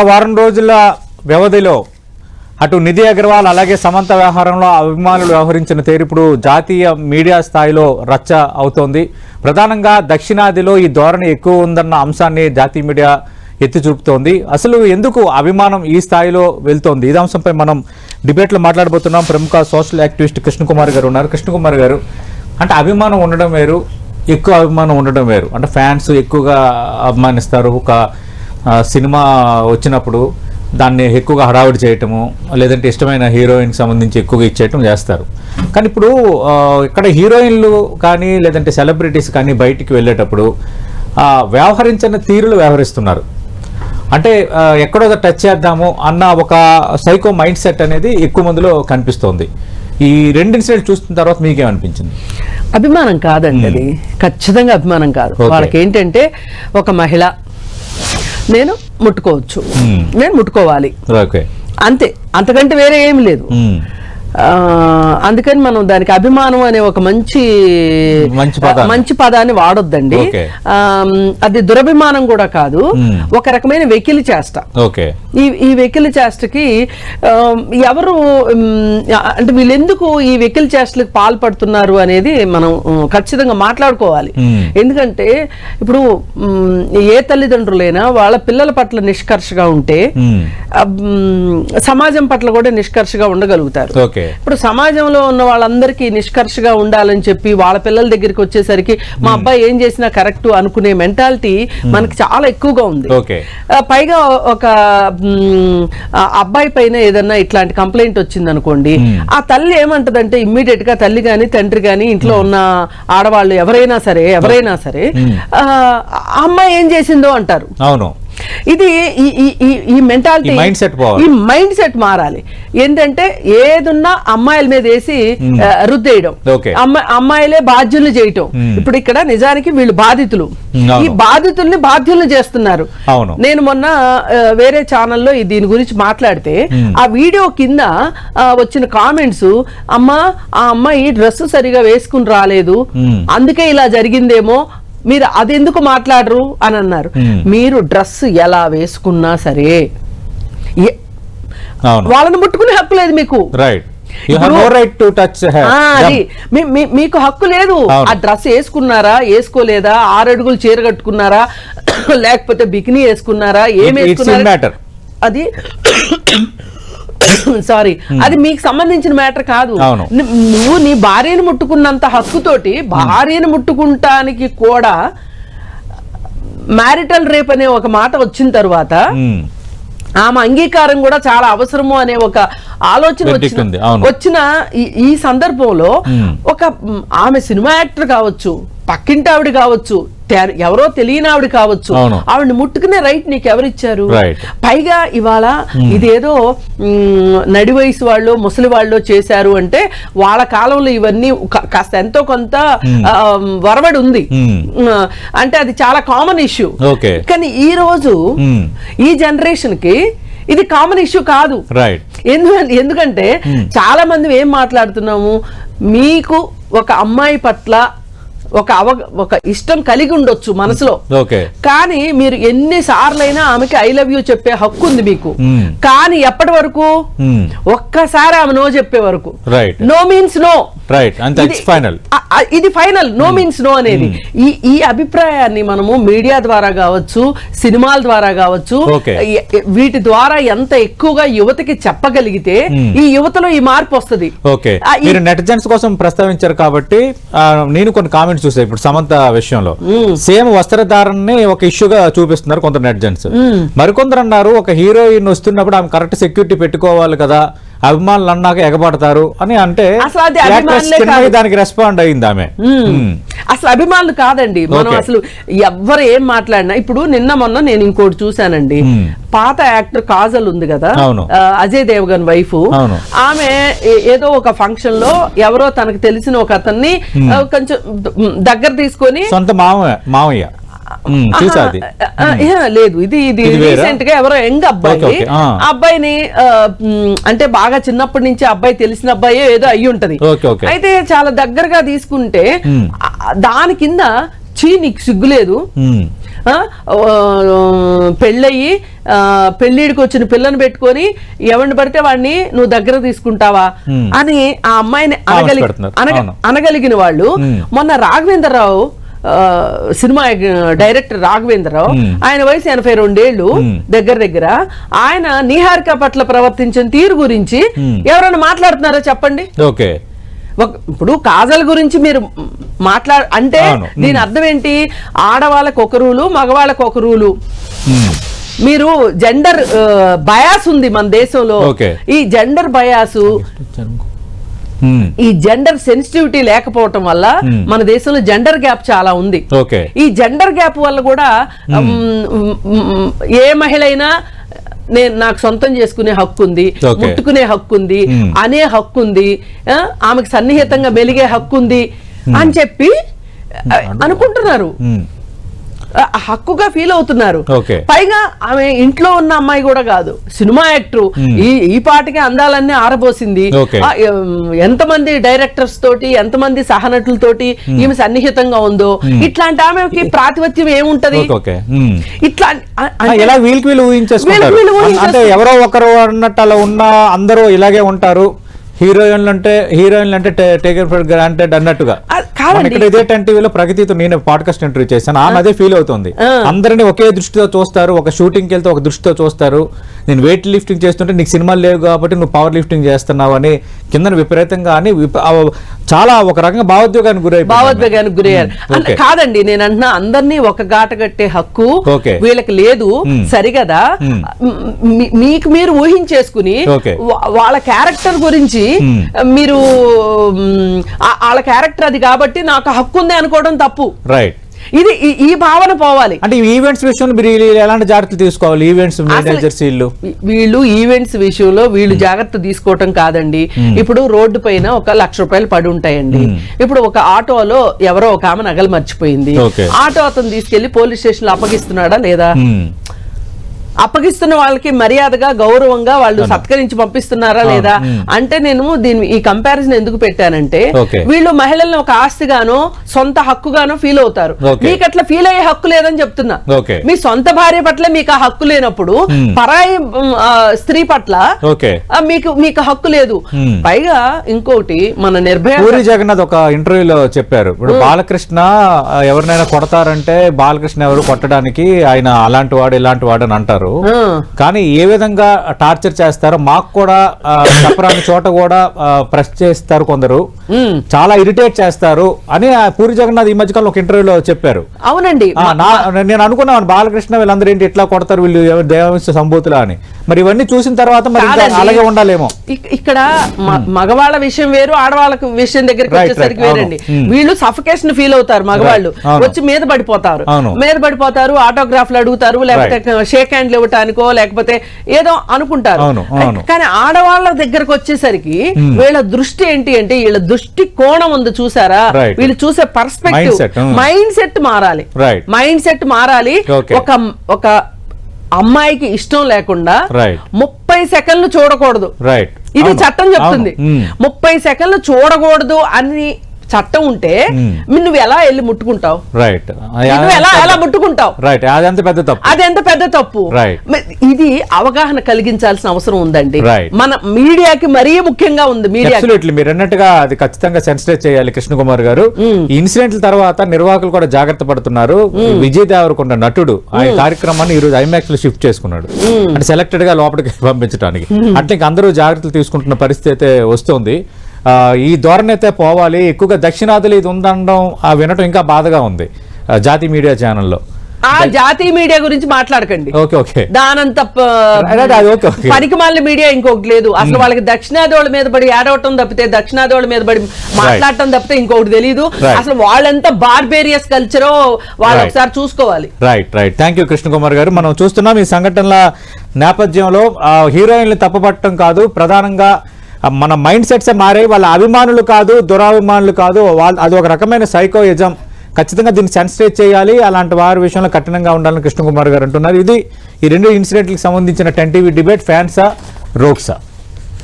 వారం రోజుల వ్యవధిలో అటు నిధి అగర్వాల్ అలాగే సమంత వ్యవహారంలో అభిమానులు వ్యవహరించిన తీరు ఇప్పుడు జాతీయ మీడియా స్థాయిలో రచ్చ అవుతోంది. ప్రధానంగా దక్షిణాదిలో ఈ ధోరణి ఎక్కువ ఉందన్న అంశాన్ని జాతీయ మీడియా ఎత్తి చూపుతోంది. అసలు ఎందుకు అభిమానం ఈ స్థాయిలో వెళ్తోంది? ఈ అంశంపై మనం డిబేట్లో మాట్లాడబోతున్నాం. ప్రముఖ సోషల్ యాక్టివిస్ట్ కృష్ణకుమార్ గారు ఉన్నారు. కృష్ణకుమార్ గారు, అంటే అభిమానం ఉండడం వేరు, ఎక్కువ అభిమానం ఉండడం వేరు. అంటే ఫ్యాన్స్ ఎక్కువగా అభిమానిస్తారు. ఒక సినిమా వచ్చినప్పుడు దాన్ని ఎక్కువగా హడావిడి చేయటము, లేదంటే ఇష్టమైన హీరోయిన్కి సంబంధించి ఎక్కువగా ఇచ్చేయటం చేస్తారు. కానీ ఇప్పుడు ఇక్కడ హీరోయిన్లు కానీ లేదంటే సెలబ్రిటీస్ కానీ బయటికి వెళ్ళేటప్పుడు వ్యవహరించిన తీరులు వ్యవహరిస్తున్నారు. అంటే ఎక్కడో టచ్ చేద్దాము అన్న ఒక సైకో మైండ్ సెట్ అనేది ఎక్కువ మందిలో కనిపిస్తోంది. ఈ రెండు ఇన్సిడెంట్ చూస్తున్న తర్వాత మీకేమనిపించింది? అభిమానం కాదండి, అది ఖచ్చితంగా అభిమానం కాదు. వాళ్ళకి ఏంటంటే ఒక మహిళ నేను ముట్టుకోవచ్చు, నేను ముట్టుకోవాలి అంతే, అంతకంటే వేరే ఏమి లేదు. అందుకని మనం దానికి అభిమానం అనే ఒక మంచి పదాన్ని వాడొద్దండి. అది దురభిమానం కూడా కాదు, ఒక రకమైన వెకిలి చేష్ట. ఈ వెకిలి చేష్టకి ఎవరు అంటే వీళ్ళెందుకు ఈ వెకిలి చేష్టలకు పాల్పడుతున్నారు అనేది మనం ఖచ్చితంగా మాట్లాడుకోవాలి. ఎందుకంటే ఇప్పుడు ఏ తల్లిదండ్రులైనా వాళ్ళ పిల్లల పట్ల నిష్కర్షగా ఉంటే సమాజం పట్ల కూడా నిష్కర్షగా ఉండగలుగుతారు. ఇప్పుడు సమాజంలో ఉన్న వాళ్ళందరికీ నిష్కర్షగా ఉండాలని చెప్పి వాళ్ళ పిల్లల దగ్గరికి వచ్చేసరికి మా అబ్బాయి ఏం చేసినా కరెక్ట్ అనుకునే మెంటాలిటీ మనకి చాలా ఎక్కువగా ఉంది. పైగా ఒక అబ్బాయి పైన ఏదన్నా ఇట్లాంటి కంప్లైంట్ వచ్చింది అనుకోండి, ఆ తల్లి ఏమంటదంటే ఇమ్మీడియట్ గా తల్లి గాని తండ్రి గాని ఇంట్లో ఉన్న ఆడవాళ్ళు ఎవరైనా సరే అమ్మాయి ఏం చేసిందో అంటారు. అవును, ఇది ఈ మెంటాలిటీ, ఈ మైండ్ సెట్ మారాలి. ఏంటంటే ఏదున్నా అమ్మాయిల మీద వేసి రుద్దేయడం, అమ్మాయిలే బాధ్యులు చేయటం. ఇప్పుడు ఇక్కడ నిజానికి వీళ్ళు బాధితులు, ఈ బాధితుల్ని బాధ్యులను చేస్తున్నారు. నేను మొన్న వేరే ఛానల్లో దీని గురించి మాట్లాడితే ఆ వీడియో కింద వచ్చిన కామెంట్స్, అమ్మా ఆ అమ్మాయి డ్రెస్ సరిగా వేసుకుని రాలేదు అందుకే ఇలా జరిగిందేమో, మీరు అదెందుకు మాట్లాడరు అని అన్నారు. మీరు డ్రెస్ ఎలా వేసుకున్నా సరే వాళ్ళని ముట్టుకునే హక్కు లేదు మీకు. మీకు హక్కు లేదు. ఆ డ్రెస్ వేసుకున్నారా వేసుకోలేదా, 6 అడుగులు చీర కట్టుకున్నారా లేకపోతే బికినీ వేసుకున్నారా, ఏం వేసుకున్నారా, అది సారీ అది మీకు సంబంధించిన మ్యాటర్ కాదు. నువ్వు నీ భార్యను ముట్టుకున్నంత హక్కుతోటి భార్యను ముట్టుకుంటానికి కూడా మ్యారిటల్ రేప్ అనే ఒక మాట వచ్చిన తర్వాత ఆమె అంగీకారం కూడా చాలా అవసరము అనే ఒక ఆలోచన వచ్చిన ఈ సందర్భంలో ఒక ఆమె సినిమా యాక్టర్ కావచ్చు, పక్కింటి ఆవిడ కావచ్చు, ఎవరో తెలియని ఆవిడ కావచ్చు, ఆవిడని ముట్టుకునే రైట్ నీకు ఎవరిచ్చారు? పైగా ఇవాళ ఇదేదో నడి వయసు వాళ్ళు ముసలి వాళ్ళు చేశారు అంటే వాళ్ళ కాలంలో ఇవన్నీ కాస్త ఎంతో కొంత వరవడి ఉంది, అంటే అది చాలా కామన్ ఇష్యూ. కానీ ఈ రోజు ఈ జనరేషన్ కి ఇది కామన్ ఇష్యూ కాదు. ఎందుకంటే చాలా మంది ఏం మాట్లాడుతున్నాము, మీకు ఒక అమ్మాయి పట్ల ఒక ఇష్టం కలిగి ఉండొచ్చు మనసులో, కానీ మీరు ఎన్నిసార్లైనా ఆమెకి ఐ లవ్ యూ చెప్పే హక్కు ఉంది మీకు. కానీ ఎప్పటి వరకు? ఒక్కసారి ఆమె నో చెప్పే వరకు. నో మీన్స్ నో, ఇది ఫైనల్. నో మీన్స్ నో అనేది ఈ అభిప్రాయాన్ని మనము మీడియా ద్వారా కావచ్చు, సినిమాల ద్వారా కావచ్చు, వీటి ద్వారా ఎంత ఎక్కువగా యువతకి చెప్పగలిగితే ఈ యువతలో ఈ మార్పు వస్తుంది. మీరు నెటిజన్స్ కోసం ప్రస్తావించారు కాబట్టి నేను కొన్ని కామెంట్స్ చూసా. ఇప్పుడు సమంత విషయంలో సేమ్ వస్త్రధారణని ఒక ఇష్యూగా చూపిస్తున్నారు కొందరు నెటిజన్స్. మరికొందరు అన్నారు ఒక హీరోయిన్ వస్తున్నప్పుడు ఆమె కరెక్ట్ సెక్యూరిటీ పెట్టుకోవాలి కదా, అభిమానులు అన్నాక ఎగబడతారు అని. అంటే దానికి రెస్పాండ్ అయింది ఆమె. అసలు అభిమానులు కాదండి, మనం అసలు ఎవ్వరు ఏం మాట్లాడినా. ఇప్పుడు నిన్న మొన్న నేను ఇంకోటి చూసానండి, పాత యాక్టర్ కాజల్ ఉంది కదా, అజయ్ దేవగన్ వైఫ్, ఆమె ఏదో ఒక ఫంక్షన్ లో ఎవరో తనకు తెలిసిన ఒక అతన్ని కొంచెం దగ్గర తీసుకొని, సొంత మామయ్య లేదు ఇది రీసెంట్ గా ఎవరో యంగ్ అబ్బాయిని అంటే బాగా చిన్నప్పటి నుంచి అబ్బాయి తెలిసిన అబ్బాయి ఏదో అయ్యి ఉంటది. అయితే చాలా దగ్గరగా తీసుకుంటే దాని కింద చీ నీకు సిగ్గులేదు, పెళ్ళయి పెళ్ళిడికి వచ్చిన పిల్లని పెట్టుకొని ఎవరిని పడితే వాడిని నువ్వు దగ్గర తీసుకుంటావా అని ఆ అమ్మాయిని అనగలిగిన వాళ్ళు మొన్న రాఘవేంద్రరావు సినిమా డైరెక్టర్ రాఘవేంద్రరావు, ఆయన వయసు 82 ఏళ్ళు దగ్గర ఆయన నిహారిక పట్ల ప్రవర్తించిన తీరు గురించి ఎవరైనా మాట్లాడుతున్నారో చెప్పండి. ఇప్పుడు కాజల్ గురించి మీరు అంటే దీని అర్థం ఏంటి? ఆడవాళ్ళకు ఒక రూలు, మగవాళ్ళకు ఒక రూలు. మీరు జెండర్ బయాస్ ఉంది మన దేశంలో. ఈ జెండర్ బయాసు, ఈ జెండర్ సెన్సిటివిటీ లేకపోవటం వల్ల మన దేశంలో జెండర్ గ్యాప్ చాలా ఉంది. ఈ జెండర్ గ్యాప్ వల్ల కూడా ఏ మహిళ అయినా నాకు సొంతం చేసుకునే హక్కు ఉంది, ముట్టుకునే హక్కు ఉంది, అనే హక్కు ఉంది, ఆమెకు సన్నిహితంగా మెలిగే హక్కు ఉంది అని చెప్పి అనుకుంటున్నారు, హక్కుగా ఫీల్ అవుతున్నారు. పైగా ఆమె ఇంట్లో ఉన్న అమ్మాయి కూడా కాదు, సినిమా యాక్టర్. ఈ పాటికి అందాలన్నీ ఆరబోసింది. ఎంతమంది డైరెక్టర్స్ తోటి, ఎంతమంది సహనటులతోటి ఈమె సన్నిహితంగా ఉందో. ఇట్లాంటి ఆమెకి ప్రాతిపత్యం ఏముంటది? ఇట్లా ఎవరో ఒకరు అన్నట్టు అలా ఉన్న అందరూ ఇలాగే ఉంటారు. హీరోయిన్లు అంటే టేకెన్ ఫర్ గ్రాంటెడ్ అన్నట్టుగా. ఇదే 10 టీవీలో ప్రగతితో నేను పాడ్కాస్ట్ ఇంటర్వ్యూ చేశాను, ఆమె అదే ఫీల్ అవుతుంది. అందరినీ ఒకే దృష్టితో చూస్తారు, ఒక షూటింగ్కి వెళ్తే ఒక దృష్టితో చూస్తారు. నేను వెయిట్ లిఫ్టింగ్ చేస్తుంటే నీకు సినిమాలు లేవు కాబట్టి నువ్వు పవర్ లిఫ్టింగ్ చేస్తున్నావు అని కింద విపరీతంగా అని చాలా ఒక రకంగా భావోద్వేగానికి గురయ్యారు. కాదండి, నేను అంటున్నా అందరినీ ఒక గాట కట్టే హక్కు వీళ్ళకి లేదు, సరిగదా? మీకు మీరు ఊహించేసుకుని వాళ్ళ క్యారెక్టర్ గురించి మీరు వాళ్ళ క్యారెక్టర్ అది కాబట్టి నాకు హక్కు ఉంది అనుకోవడం తప్పు. ఇది ఈ భావన పోవాలి. అంటే ఈవెంట్స్ విషయంలో మీరు ఎలాంటి జాగ్రత్తలు తీసుకోవాలి? ఈవెంట్స్ మేనేజర్స్ వీళ్ళు ఈవెంట్స్ విషయంలో వీళ్ళు జాగ్రత్త తీసుకోవటం కాదండి. ఇప్పుడు రోడ్డు పైన ఒక 1,00,000 రూపాయలు పడి ఉంటాయండి. ఇప్పుడు ఒక ఆటోలో ఎవరో ఒక ఆమె నగలు మర్చిపోయింది. ఆటో అతను తీసుకెళ్లి పోలీస్ స్టేషన్ లో అప్పగిస్తున్నాడా లేదా? అప్పగిస్తున్న వాళ్ళకి మర్యాదగా గౌరవంగా వాళ్ళు సత్కరించి పంపిస్తున్నారా లేదా అంటే నేను ఈ కంపారిజన్ ఎందుకు పెట్టానంటే వీళ్ళు మహిళల్ని ఒక ఆస్తిగానో సొంత హక్కుగానో ఫీల్ అవుతారు. మీకు అట్లా ఫీల్ అయ్యే హక్కు లేదని చెప్తున్నా. మీ సొంత భార్య పట్ల మీకు ఆ హక్కు లేనప్పుడు పరాయి స్త్రీ పట్ల మీకు హక్కు లేదు. పైగా ఇంకోటి మన నిర్భయ పూరి జగన్నాథ్ ఒక ఇంటర్వ్యూలో చెప్పారు, ఇప్పుడు బాలకృష్ణ ఎవరినైనా కొడతారంటే బాలకృష్ణ ఎవరు కొట్టడానికి ఆయన అలాంటి వాడు ఇలాంటి వాడు అని అంటారు. కానీ ఏ విధంగా టార్చర్ చేస్తారో మాకు కూడా చెప్పరాని చోట కూడా ప్రెస్ చేస్తారు కొందరు, చాలా ఇరిటేట్ చేస్తారు అని పూరి జగన్నాథ్ ఈ మధ్యకాలంలో ఒక ఇంటర్వ్యూలో చెప్పారు. అవునండి, నేను అనుకున్నాను బాలకృష్ణ వీళ్ళందరూ ఏంటి ఇట్లా కొడతారు వీళ్ళు దేవాంశ సంభూతులా అని. మరి ఇవన్నీ చూసిన తర్వాత మరి అలాగే ఉండాలేమో. ఇక్కడ మగవాళ్ళ విషయం వేరు, ఆడవాళ్ళ విషయం దగ్గరికి వచ్చేసరికి వేరండి. వీళ్ళు సఫకేషన్ ఫీల్ అవుతారు, మగవాళ్ళు వచ్చి మీద పడిపోతారు, ఆటోగ్రాఫ్లు అడుగుతారు, లేకపోతే షేక్ హ్యాండ్లు ఇవ్వటానికో లేకపోతే ఏదో అనుకుంటారు. కానీ ఆడవాళ్ళ దగ్గరకు వచ్చేసరికి వీళ్ళ దృష్టి ఏంటి అంటే వీళ్ళ దృష్టి కోణం ఉంది చూసారా, వీళ్ళు చూసే పర్స్పెక్టివ్ మైండ్ సెట్ మారాలి. ఒక అమ్మాయికి ఇష్టం లేకుండా 30 సెకండ్లు చూడకూడదు, ఇది చట్టం చెప్తుంది. 30 సెకండ్లు చూడకూడదు అని చట్టం ఉంటే నువ్వు ఎలా వెళ్ళి ముట్టుకుంటావు? ఎలా ముట్టుకుంటావు? అదెంత పెద్ద తప్పు. ఇది అవగాహన కలిగించాల్సిన అవసరం ఉందండి మన మీడియాకి, మరీ ముఖ్యంగా ఉంది మీడియా. మీరు అన్నట్టుగా అది ఖచ్చితంగా సెన్సిటైజ్ చేయాలి. కృష్ణకుమార్ గారు, ఈ ఇన్సిడెంట్ల తర్వాత నిర్వాహకులు కూడా జాగ్రత్త పడుతున్నారు. విజయ్ దేవరకొండ నటుడు ఆ కార్యక్రమాన్ని ఈ రోజు ఐమాక్స్ లో షిఫ్ట్ చేసుకున్నాడు, అంటే సెలెక్టెడ్ గా లోపలికి పంపించడానికి. అట్లా అందరూ జాగ్రత్తలు తీసుకుంటున్న పరిస్థితి అయితే వస్తుంది. ఈ ధోరణి అయితే పోవాలి. ఎక్కువగా దక్షిణాదిలో ఇది ఉందనడం వినటం ఇంకా బాధగా ఉంది జాతీయ మీడియా ఛానల్లో. జాతీయ మీడియా గురించి మాట్లాడకండి, దానంత పనికిమాలిన మీడియా ఇంకొకటి లేదు. అసలు వాళ్ళకి దక్షిణాది వాళ్ళ మీద పడి ఏడవటం తప్పితే, దక్షిణాది వాళ్ళ మీద పడి మాట్లాడటం తప్పితే ఇంకొకటి తెలియదు. అసలు వాళ్ళంతా బార్బేరియస్ కల్చరో వాళ్ళు ఒకసారి చూసుకోవాలి. థ్యాంక్ యూ కృష్ణకుమార్ గారు. మనం చూస్తున్నాం ఈ సంఘటనల నేపథ్యంలో హీరోయిన్లు తప్పుపట్టడం కాదు, ప్రధానంగా మన మైండ్ సెట్స్ మారాయి. వాళ్ళ అభిమానులు కాదు, దురాభిమానులు కాదు, అది ఒక రకమైన సైకోయిజం. ఖచ్చితంగా దీన్ని సెన్సిటైజ్ చేయాలి, అలాంటి వారి విషయంలో కఠినంగా ఉండాలని కృష్ణకుమార్ గారు అంటున్నారు. ఇది ఈ 2 ఇన్సిడెంట్లకు సంబంధించిన 10 టీవీ డిబేట్. ఫ్యాన్సా రోక్సా?